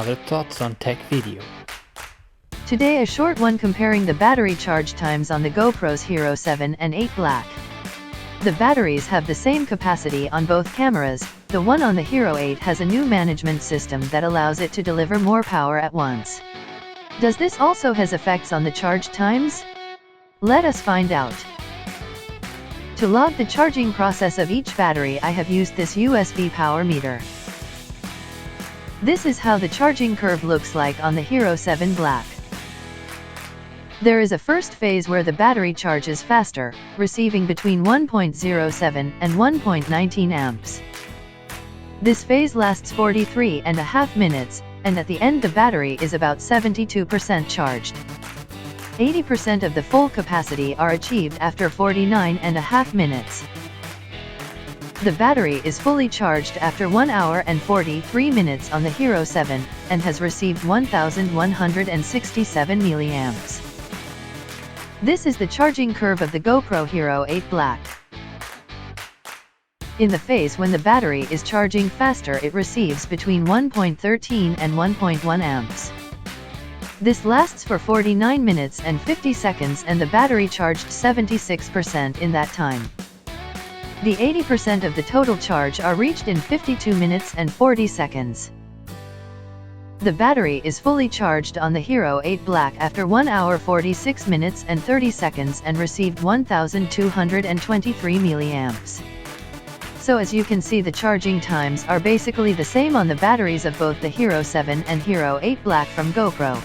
another Thoughts on Tech video. Today a short one comparing the battery charge times on the GoPro's Hero 7 and 8 Black. The batteries have the same capacity on both cameras. The one on the Hero 8 has a new management system that allows it to deliver more power at once. Does this also has effects on the charge times? Let us find out. To log the charging process of each battery, I have used this USB power meter. This is how the charging curve looks like on the Hero 7 Black. There is a first phase where the battery charges faster, receiving between 1.07 and 1.19 amps. This phase lasts 43.5 minutes, and at the end the battery is about 72% charged. 80% of the full capacity are achieved after 49.5 minutes. The battery is fully charged after 1 hour and 43 minutes on the Hero 7, and has received 1,167 milliamps. This is the charging curve of the GoPro Hero 8 Black. In the phase when the battery is charging faster, it receives between 1.13 and 1.1 amps. This lasts for 49 minutes and 50 seconds and the battery charged 76% in that time. The 80% of the total charge are reached in 52 minutes and 40 seconds. The battery is fully charged on the Hero 8 Black after 1 hour 46 minutes and 30 seconds and received 1,223 milliamps. So as you can see, the charging times are basically the same on the batteries of both the Hero 7 and Hero 8 Black from GoPro.